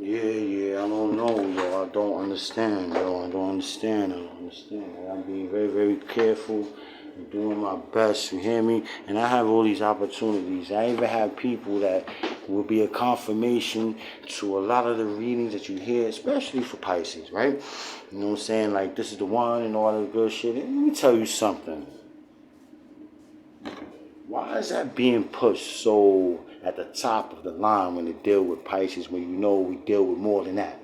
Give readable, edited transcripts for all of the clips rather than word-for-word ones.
Yeah, I don't know, yo. I don't understand, yo. I don't understand. I'm being very, very careful. I'm doing my best, you hear me? And I have all these opportunities. I even have people that will be a confirmation to a lot of the readings that you hear, especially for Pisces, right? You know what I'm saying? Like, this is the one and all that good shit. And let me tell you something. Why is that being pushed so at the top of the line when they deal with Pisces when you know we deal with more than that?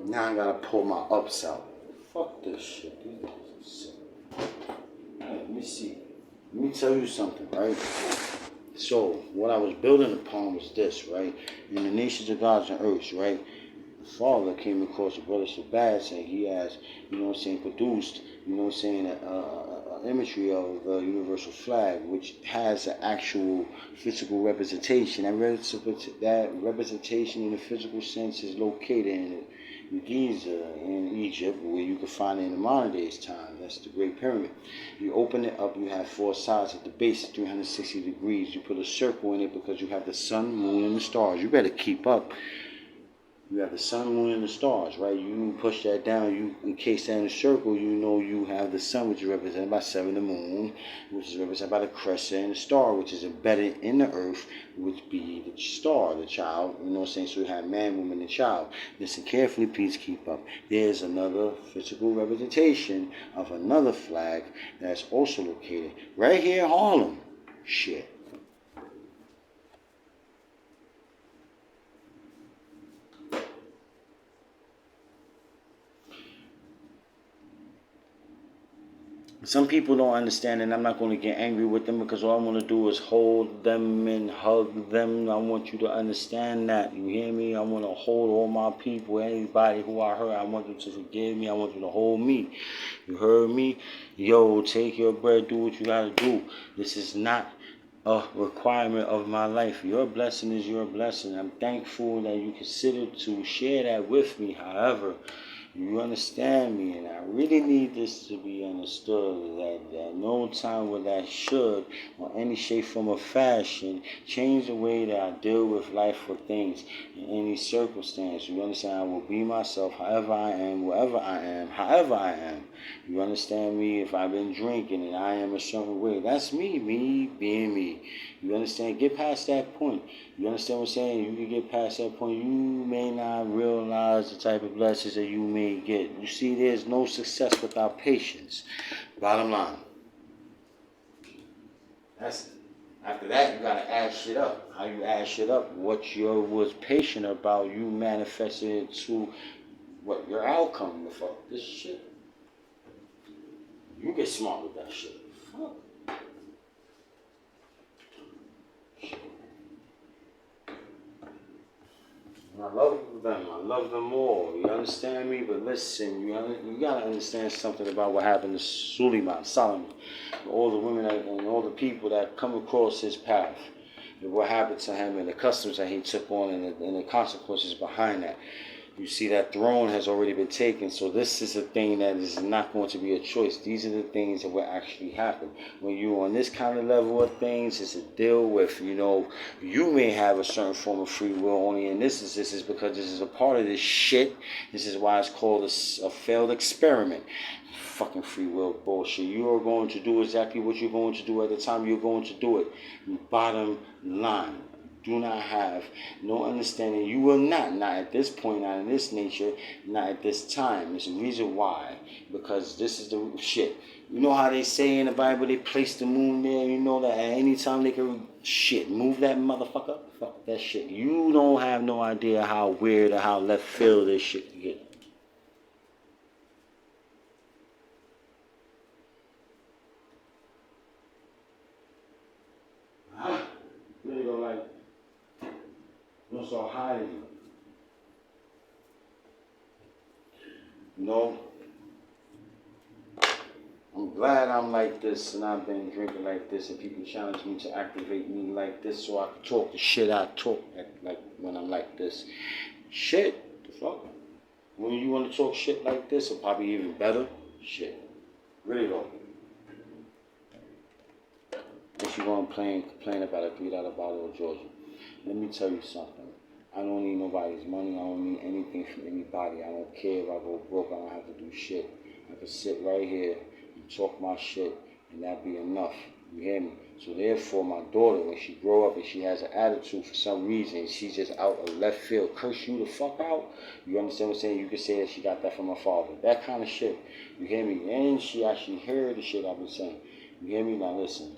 Now I gotta pull my ups out. Fuck this shit. These niggas are sick. Hey, let me see. Let me tell you something, right? So, what I was building upon was this, right? In the nations of gods and earths, right? The father came across a brother Shabazz and he has, you know what I'm saying, produced, you know what I'm saying, imagery of the universal flag, which has an actual physical representation. That representation in the physical sense is located in Giza in Egypt, where you can find it in the modern day's time. That's the Great Pyramid. You open it up, you have four sides. At the base, 360 degrees. You put a circle in it because you have the sun, moon, and the stars. You better keep up. You have the sun, moon, and the stars, right? You push that down, you encase that in a circle, you know you have the sun, which is represented by seven, the moon, which is represented by the crescent, and the star, which is embedded in the earth, which be the star, the child, you know what I'm saying? So you have man, woman, and child. Listen carefully, please keep up. There's another physical representation of another flag that's also located right here in Harlem. Shit. Some people don't understand, and I'm not going to get angry with them because all I want to do is hold them and hug them. I want you to understand that. You hear me? I want to hold all my people, anybody who I hurt. I want them to forgive me. I want them to hold me. You heard me? Yo, take your bread, do what you got to do. This is not a requirement of my life. Your blessing is your blessing. I'm thankful that you consider to share that with me. However, you understand me, and I really need this to be understood that no time will that should, or any shape, form, or fashion, change the way that I deal with life or things in any circumstance. You understand? I will be myself, however I am, wherever I am, however I am. You understand me? If I've been drinking and I am a certain way, that's me being me. You understand? Get past that point. You understand what I'm saying? You can get past that point. You may not realize the type of blessings that you may get. You see, there's no success without patience. Bottom line. That's After that, you gotta add shit up. How you add shit up? What you was patient about, you manifested it to what your outcome. The fuck this shit. You get smart with that shit. Fuck. I love them. I love them all. You understand me? But listen, you gotta understand something about what happened to Suleiman, Solomon, all the women and all the people that come across his path, and what happened to him, and the customs that he took on, and the consequences behind that. You see that throne has already been taken, so this is a thing that is not going to be a choice. These are the things that will actually happen. When you're on this kind of level of things, it's a deal with, you may have a certain form of free will only in this is because this is a part of this shit. This is why it's called a failed experiment. Fucking free will bullshit. You are going to do exactly what you're going to do at the time you're going to do it. Bottom line. Do not have no understanding. You will not at this point, not in this nature, not at this time. There's a reason why. Because this is the shit. You know how they say in the Bible they place the moon there? You know that at any time they can move that motherfucker? Fuck that shit. You don't have no idea how weird or how left field this shit can get. Huh? Really go like, don't start hiding. No. glad I'm like this and I've been drinking like this and people challenge me to activate me like this so I can talk the shit I talk like when I'm like this. Shit, the fuck? When you want to talk shit like this, or probably even better, shit. Really though. What you gonna complain about a $3 bottle of Georgia? Let me tell you something. I don't need nobody's money. I don't need anything from anybody. I don't care if I go broke. I don't have to do shit. I can sit right here and talk my shit, and that be enough. You hear me? So therefore, my daughter, when she grow up and she has an attitude for some reason, she's just out of left field, curse you the fuck out. You understand what I'm saying? You can say that she got that from her father. That kind of shit. You hear me? And she actually heard the shit I've been saying. You hear me? Now listen.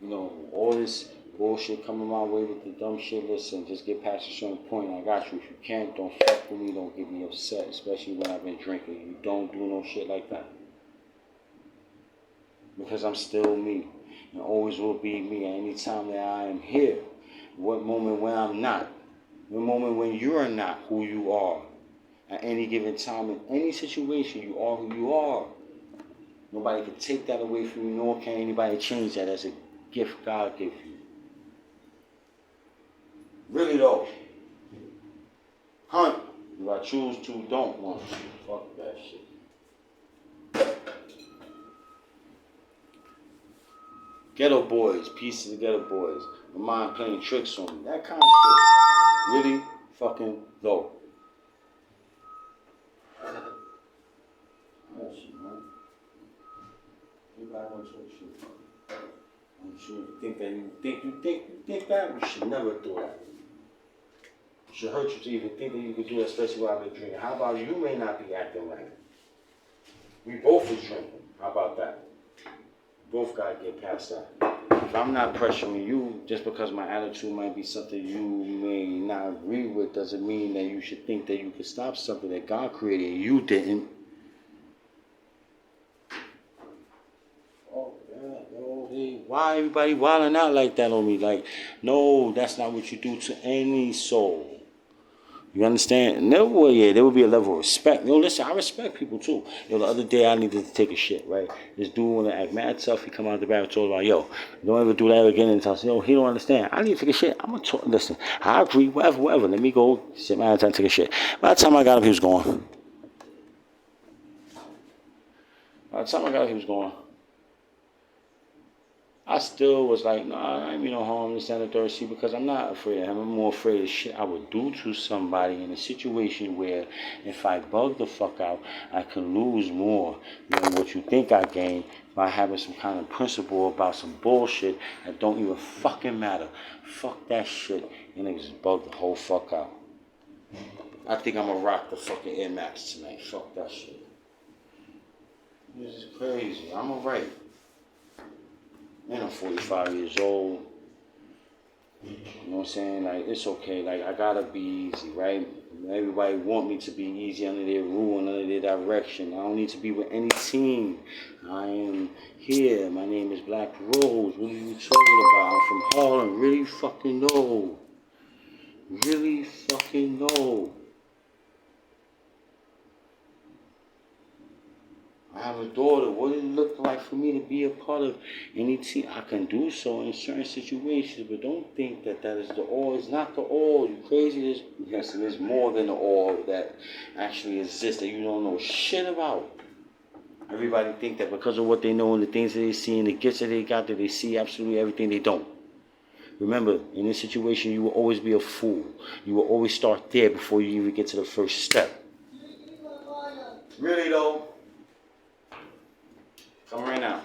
You know, all this bullshit coming my way with the dumb shit, listen, just get past a certain point. I got you. If you can't, don't fuck with me. Don't get me upset, especially when I've been drinking. You don't do no shit like that. Because I'm still me. And always will be me at any time that I am here. What moment when I'm not. The moment when you're not who you are. At any given time, in any situation, you are who you are. Nobody can take that away from you, nor can anybody change that as a gift God gives you. Really though. Hunt. If I choose to, don't want to. Fuck that shit. Ghetto boys, pieces of ghetto boys. My mind playing tricks on me. That kind of shit. Really fucking low. That shit, man. Anybody want to talk shit? I'm sure you think that? You should never do that. It should hurt you to even think that you could do that, especially while I've been drinking. How about you may not be acting right? We both was drinking. How about that? Both gotta get past that. If I'm not pressuring you, just because my attitude might be something you may not agree with, doesn't mean that you should think that you could stop something that God created and you didn't. Oh, yeah, yo, hey, why everybody wilding out like that on me? Like, no, that's not what you do to any soul. You understand? There would be a level of respect. Yo, listen, I respect people too. Yo, the other day I needed to take a shit, right? This dude wanna act mad tough. He come out the back and told about, yo, don't ever do that again. And I said, yo, he don't understand. I need to take a shit. I'm gonna talk. Listen, I agree, whatever. Let me go sit my ass down and take a shit. By the time I got up, he was gone. I still was like, nah, I ain't mean no harm to stand the third seat because I'm not afraid of him. I'm more afraid of shit I would do to somebody in a situation where if I bug the fuck out, I can lose more than what you think I gain by having some kind of principle about some bullshit that don't even fucking matter. Fuck that shit. And niggas just bug the whole fuck out. I think I'm gonna rock the fucking Air Max tonight. Fuck that shit. This is crazy. I'm alright. And I'm 45 years old. You know what I'm saying? Like, it's okay. Like, I gotta be easy, right? Everybody want me to be easy under their rule and under their direction. I don't need to be with any team. I am here. My name is Black Rose. What are you talking about? I'm from Harlem. Really fucking no. Really fucking no. I have a daughter. What does it look like for me to be a part of any team? I can do so in certain situations, but don't think that is the all. It's not the all. You crazy? Yes, there's more than the all that actually exists that you don't know shit about. Everybody think that because of what they know and the things that they see and the gifts that they got, that they see absolutely everything they don't. Remember, in this situation, you will always be a fool. You will always start there before you even get to the first step. Really though? Come right now.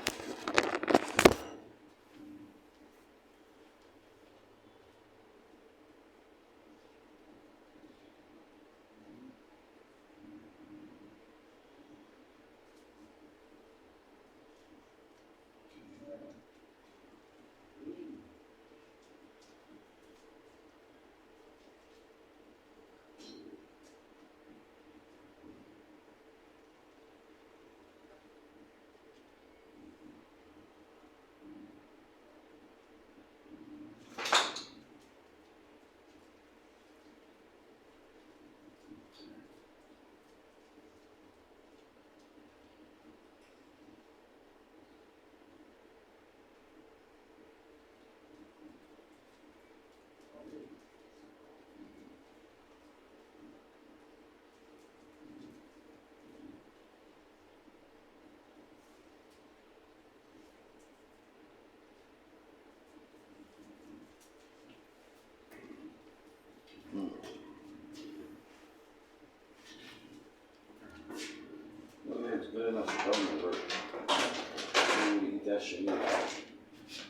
good enough for government work. You don't eat that shit either.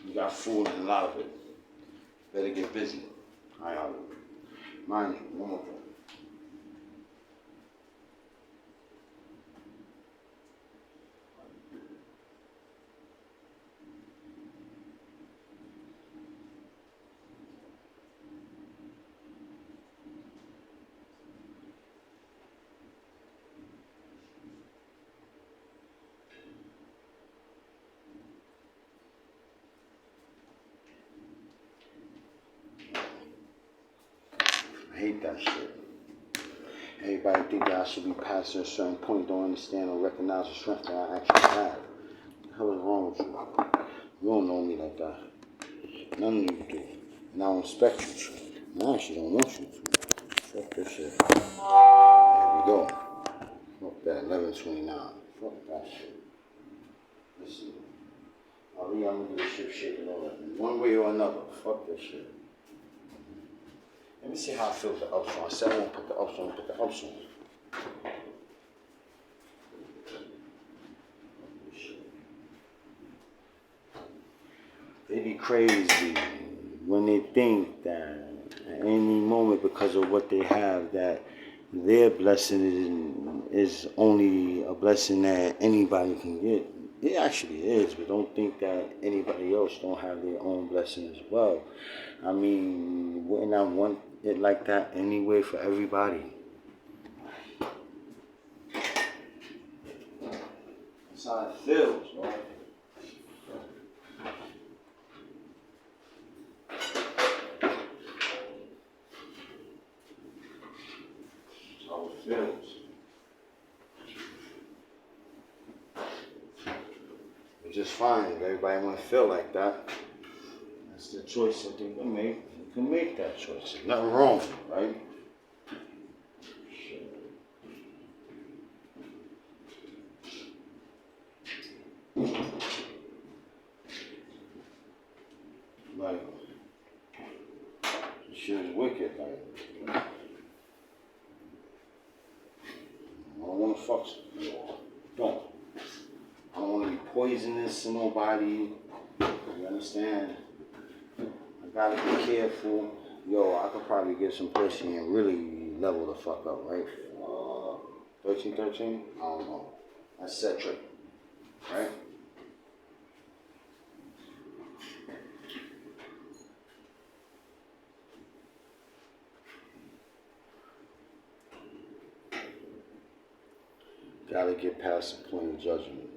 You got food and a lot of it. Better get busy. Alright, mind you, one more thing. I hate that shit. Everybody think that I should be past a certain point, don't understand or recognize the strength that I actually have. What the hell is wrong with you? You don't know me like that. None of you do. And I don't expect you to. I actually don't want you to. Fuck this shit. There we go. Fuck that, 11:29. Fuck that shit. Listen. I'm gonna do the ship shaking all that. One way or another. Fuck this shit. Let me see how I feel with the ups on. I said I won't put the ups on, put the ups on. They be crazy when they think that at any moment, because of what they have, that their blessing is only a blessing that anybody can get. It actually is, but don't think that anybody else don't have their own blessing as well. I mean, wouldn't I want it like that anyway for everybody? That's how it feels, right? That's how it feels. It's just fine if everybody want to feel like that. That's the choice that they can make. You can make that choice. There's nothing wrong, right? Like, this shit is wicked. Like, I don't want to fuck you. Don't. I don't want to be poisonous to nobody. You understand? I gotta be careful. Yo, I could probably get some pussy and really level the fuck up, right? 1313? I don't know. That's Cedric, right? Gotta get past the point of judgment.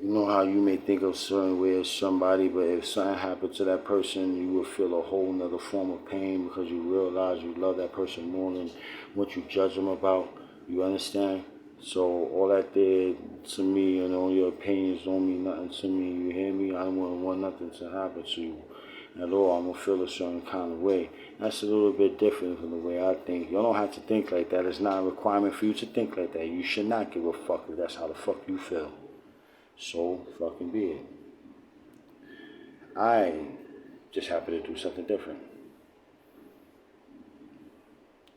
You know how you may think of certain way of somebody, but if something happened to that person, you will feel a whole nother form of pain because you realize you love that person more than what you judge them about. You understand? So all that did to me and all your opinions don't mean nothing to me. You hear me? I wouldn't want nothing to happen to you at all. I'm going to feel a certain kind of way. That's a little bit different from the way I think. You don't have to think like that. It's not a requirement for you to think like that. You should not give a fuck if that's how the fuck you feel. So fucking be it. I just happen to do something different.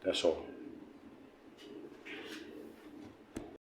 That's all.